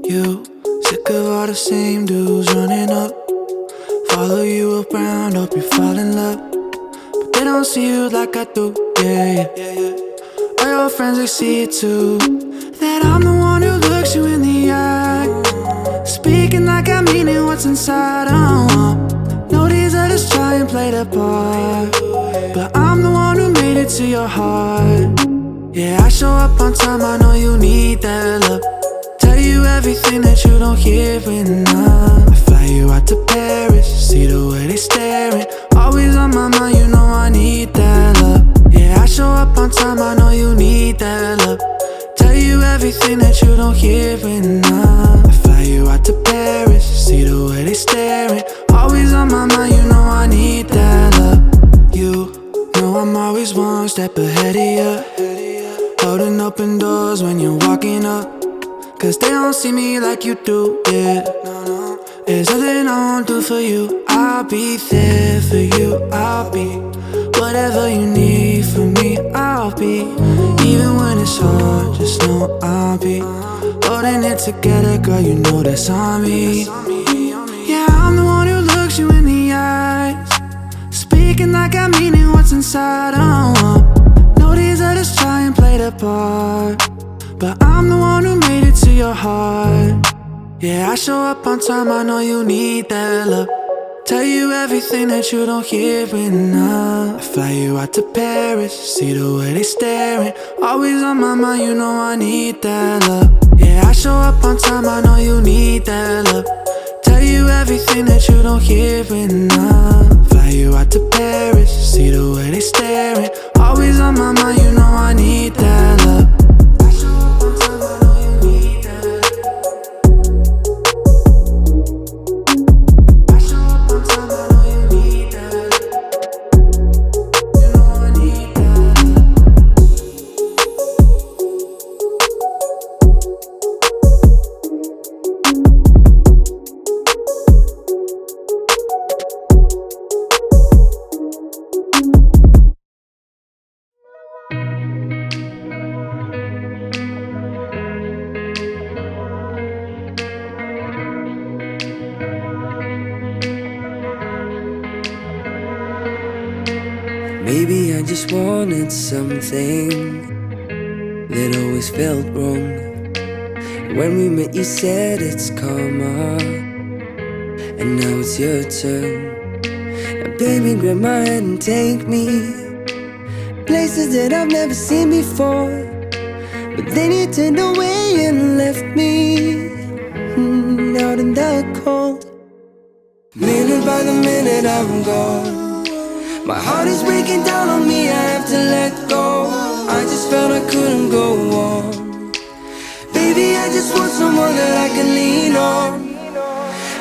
You sick of all the same dudes running up, follow you around, hope you fall in love, but they don't see you like I do, yeah. All your friends, they see it too, that I'm the one who looks you in the eye, speaking like I mean it, what's inside. Know these others try and play their part, but I'm the one who made it to your heart. Yeah, I show up on time, I know you need that love, tell you everything that you don't hear enough. I fly you out to Paris, see the way they staring, always on my mind, you know I need that love. Yeah, I show up on time, I know you need that love, tell you everything that you don't hear enough. I fly you out to Paris, see the way they staring, always on my mind, you know I need that love. You know I'm always one step ahead of you, holding open doors when you're walking up, cause they don't see me like you do, yeah. There's nothing I won't do for you, I'll be there for you, I'll be whatever you need from me, I'll be. Even when it's hard, just know I'll be holding it together, girl, you know that's on me. Yeah, I'm the one who looks you in the eyes, speaking like I mean it, what's inside. Know these others try and play their part, but I'm the one who made it to your heart. Yeah, I show up on time, I know you need that love, tell you everything that you don't hear enough. I fly you out to Paris, see the way they staring, always on my mind, you know I need that love. Yeah, I show up on time, I know you need that love, tell you everything that you don't hear enough. Fly you out to Paris, see the way they staring, always on my mind, you know I need that love. Maybe I just wanted something that always felt wrong. When we met you said it's karma, and now it's your turn. Now baby, grab my hand and take me places that I've never seen before. But then you turned away and left me out in the cold. Minute by the minute I'm gone, my heart is breaking down on me, I have to let go. I just felt I couldn't go on. Baby, I just want someone that I can lean on.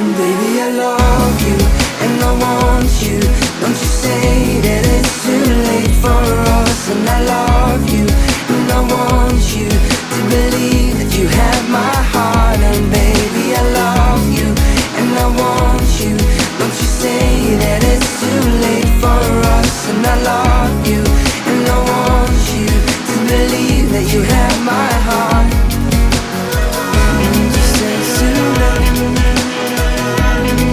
And baby, I love you, and I want you. Don't you say that it's too late for us. And I love you, and I want you to believe that you have my heart. And baby, I love you, and I want you. Don't you say that it's too late for us. And I love you, and I want you to believe that you have my heart. Just say it's too late.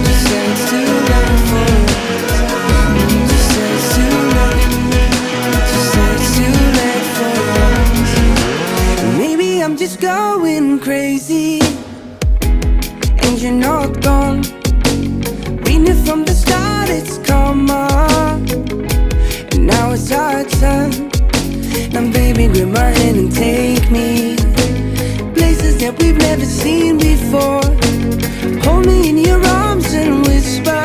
Just say it's too late for us. Just say it's too late. Just say it's too late for us. Maybe I'm just going crazy, and you're not gone. Reading it from the start, it's karma, and now it's our turn. Now baby, grab my hand and take me places that we've never seen before. Hold me in your arms and whisper,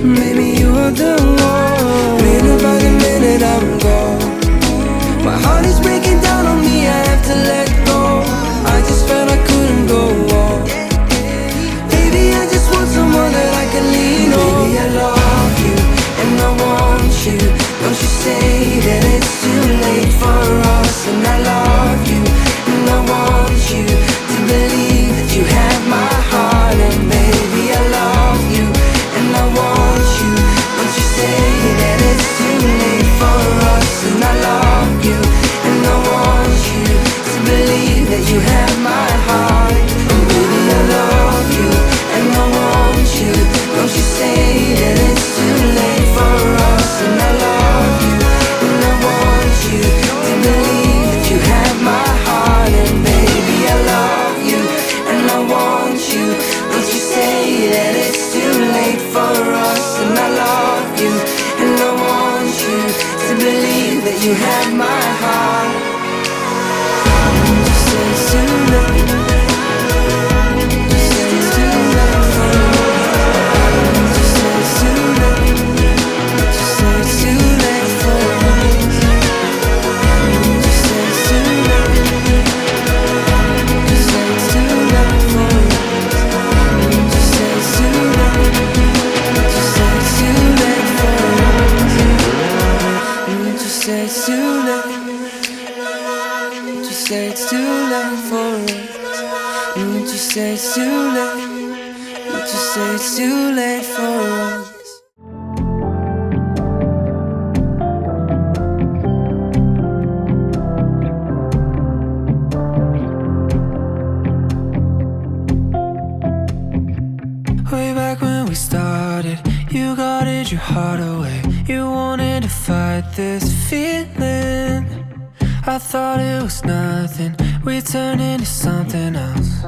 baby, you're the one. Minute by the minute I'm gone, my heart is breaking down on me, I have to let go. I just felt I couldn't go on. Someone that I can lean on. Baby, I love you, and I want you. Don't you say that it's too late for us. And I love you, and I want you to believe that you have my heart. And baby, I love you, and I want you. Don't you say that it's too late for us. And I love you, and I want you. my heart. Just say it's too late. Just say it's too late for us. Just say it's too late. Just say it's too late for us. Just say it's too late. Just say it's too late for us. Just say it's too late. Just say it's too late for us. Just say it's too late. Just say it's too late for us. Just say it's too late. Just say it's too late for us. Way back when we started, you guarded your heart away. You wanted to fight this feeling. I thought it was nothing, we turned into something else.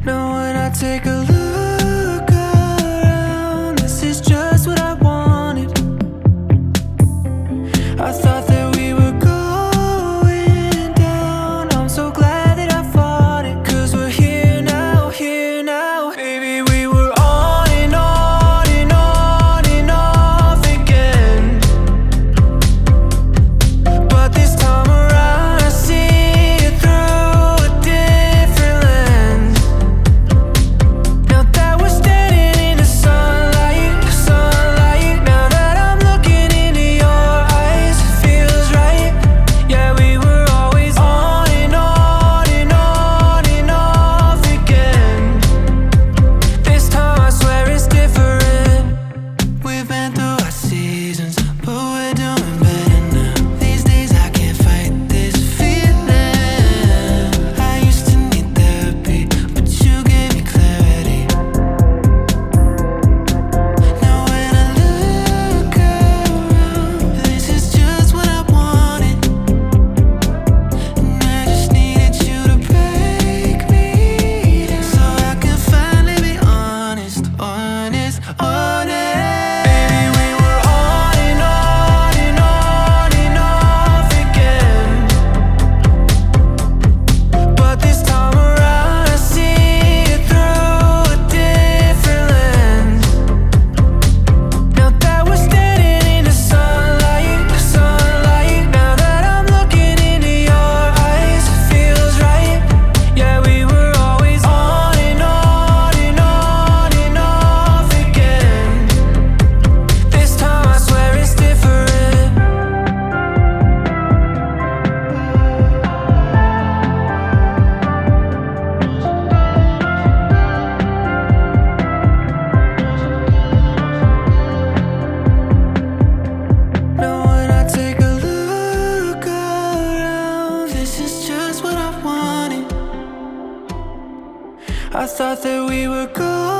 Now when I take a look around, this is just what I wanted. I thought that we were going down. I'm so glad that I fought it, 'cause we're here now, here now. Baby, we were on and on and on and off again. But this time around I see it through a different lens. Now that we're standing in the sunlight, sunlight. Now that I'm looking into your eyes, it feels right. Yeah, we were always on and on and on and off again. This time I swear it's different. We've been through our seasons, but we're doing better now. These days I can't fight this feeling. I used to need therapy, but you gave me clarity. Now when I look around, this is just what I wanted. And I just needed you to break me down, so I could finally be honest, honest, honest. Baby, we were on and on and on and off again. But this time around I see it through a different lens. Now that we're standing in the sunlight, sunlight. Now that I'm looking into your eyes, it feels right. Yeah, we were always on and on and on and off again. This time I swear it's different. Now when I take a look around, this is just what I wanted. I thought that we were good.